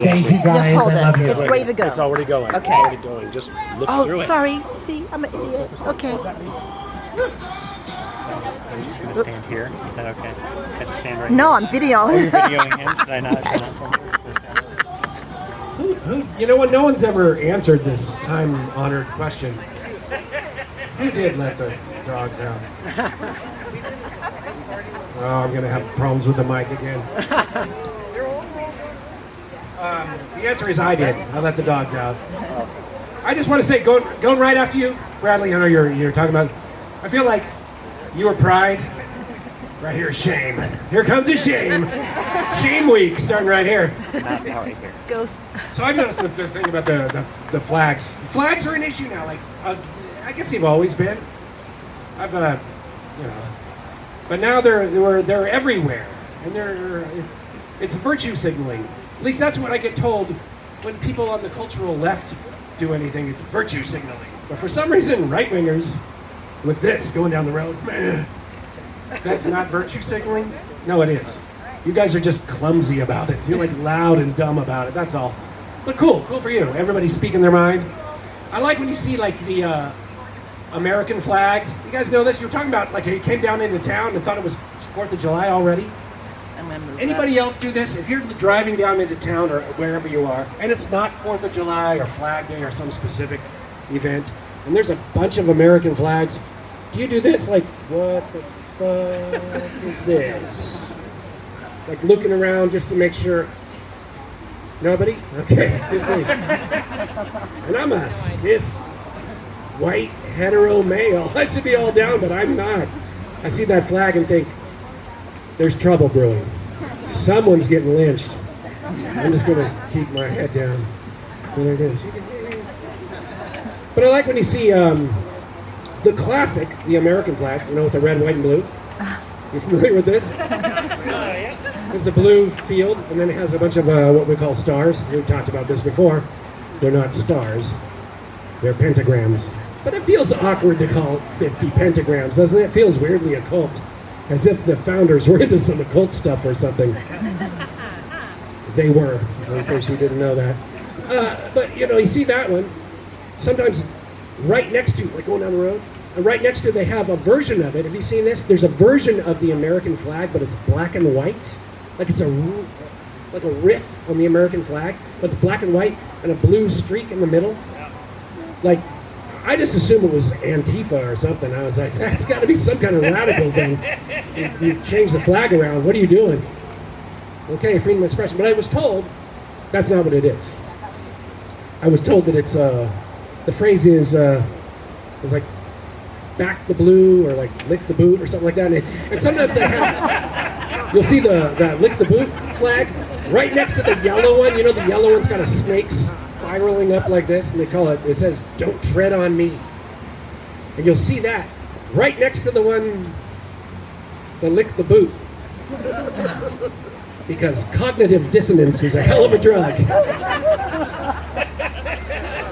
Thank you guys. Just hold I love it. you. It's ready to go. It's already going. Okay. It's already going. Just look through Oh, it. sorry. See, I'm an idiot. Okay. I'm just going to stand here. Is that okay? I have to stand right No, here. I'm videoing. Oh, you're videoing him? Should I not? You know what? No one's ever answered this time-honored question. Who did let the dogs out? Oh, I'm gonna have problems with the mic again. The answer is I did. I let the dogs out. I just want to say, going right after you, Bradley. I know you're talking about. I feel like you were pride. Right here, shame. Here comes a shame. Shame week starting right here. Ghost. So I've noticed the thing about the flags. Flags are an issue now. Like I guess they've always been. I've but now they're everywhere, and it's virtue signaling. At least that's what I get told when people on the cultural left do anything. It's virtue signaling. But for some reason, right-wingers with this going down the road, man, that's not virtue signaling? No, it is. You guys are just clumsy about it. You're like loud and dumb about it, that's all. But cool for you. Everybody's speaking their mind. I like when you see like the American flag. You guys know this? You were talking about like it came down into town and thought it was 4th of July already. Anybody else do this? If you're driving down into town or wherever you are, and it's not 4th of July or Flag Day or some specific event, and there's a bunch of American flags, do you do this? Like, what the fuck is this? Like looking around just to make sure. Nobody? Okay, just me. And I'm a cis, white, hetero male. I should be all down, but I'm not. I see that flag and think, there's trouble brewing. Someone's getting lynched. I'm just gonna keep my head down. There it is. But I like when you see the classic, the American flag, you know, with the red, white, and blue. You familiar with this? There's the blue field, and then it has a bunch of what we call stars. We've talked about this before. They're not stars. They're pentagrams. But it feels awkward to call it 50 pentagrams, doesn't it? It feels weirdly occult. As if the founders were into some occult stuff or something. They were, in case you didn't know that. But, you know, you see that one. Sometimes right next to, like going down the road, right next to they have a version of it. Have you seen this? There's a version of the American flag, but it's black and white. Like it's like a riff on the American flag, but it's black and white and a blue streak in the middle. Like, I just assumed it was Antifa or something. I was like, that's got to be some kind of radical thing. You change the flag around. What are you doing? Okay, freedom of expression. But I was told that's not what it is. I was told that it's, the phrase is like, back the blue or like lick the boot or something like that. And sometimes they have, you'll see the lick the boot flag right next to the yellow one. You know, the yellow one's got a snake spiraling up like this, and they call it says, "Don't tread on me." And you'll see that right next to the one, the lick the boot. Because cognitive dissonance is a hell of a drug.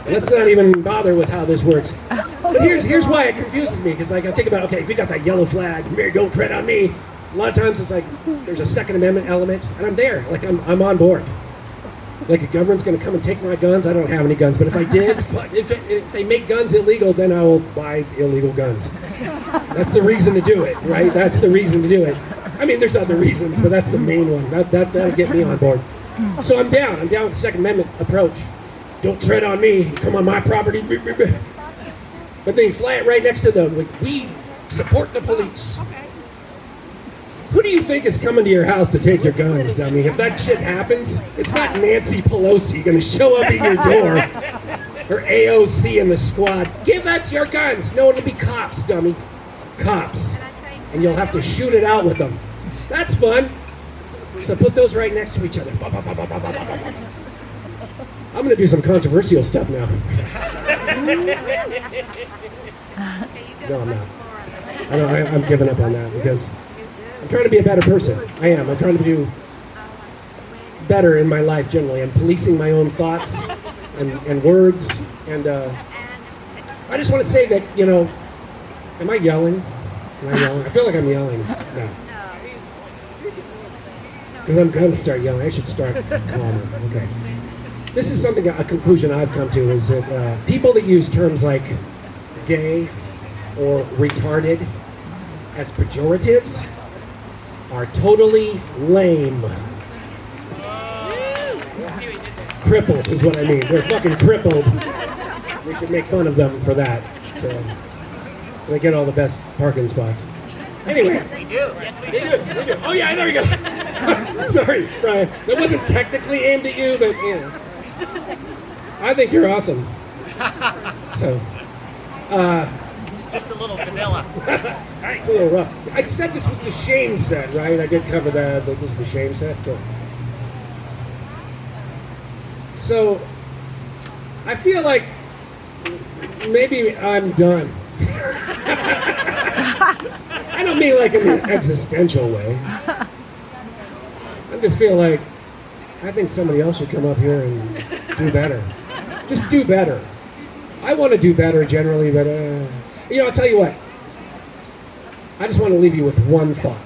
Let's not even bother with how this works. But here's why it confuses me, because like I think about, okay, if you got that yellow flag, don't tread on me. A lot of times it's like there's a Second Amendment element, and I'm there, like I'm on board. Like, a government's going to come and take my guns. I don't have any guns, but if I did, if they make guns illegal, then I will buy illegal guns. That's the reason to do it, right? That's the reason to do it. I mean, there's other reasons, but that's the main one. That'll get me on board. So I'm down with the Second Amendment approach. Don't tread on me. Come on my property. But then you fly it right next to them. Like, we support the police. Who do you think is coming to your house to take your guns, dummy? If that shit happens, it's not Nancy Pelosi going to show up at your door, or AOC and the squad. Give us your guns. No, it'll be cops, dummy. Cops. And you'll have to shoot it out with them. That's fun. So put those right next to each other. I'm going to do some controversial stuff now. No, I'm not. I'm giving up on that because I'm trying to be a better person. I am. I'm trying to do better in my life generally. I'm policing my own thoughts and words. And I just want to say that, you know, am I yelling? Am I yelling? I feel like I'm yelling. No. Because I'm going to start yelling. I should start calmer. Okay. this is something, a conclusion I've come to, is that people that use terms like gay or retarded as pejoratives are totally lame. Crippled is what I mean. They're fucking crippled. We should make fun of them for that. So they get all the best parking spots. Anyway. They do. Yes, we do. They do. Oh yeah, there you go. Sorry, Brian. That wasn't technically aimed at you, but you know. I think you're awesome. So. Just a little vanilla. It's a little rough. I said this was the shame set, right? I did cover that. This is the shame set. Cool. So, I feel like maybe I'm done. I don't mean like in an existential way. I just feel like I think somebody else should come up here and do better. Just do better. I want to do better generally, but you know, I'll tell you what. I just want to leave you with one thought.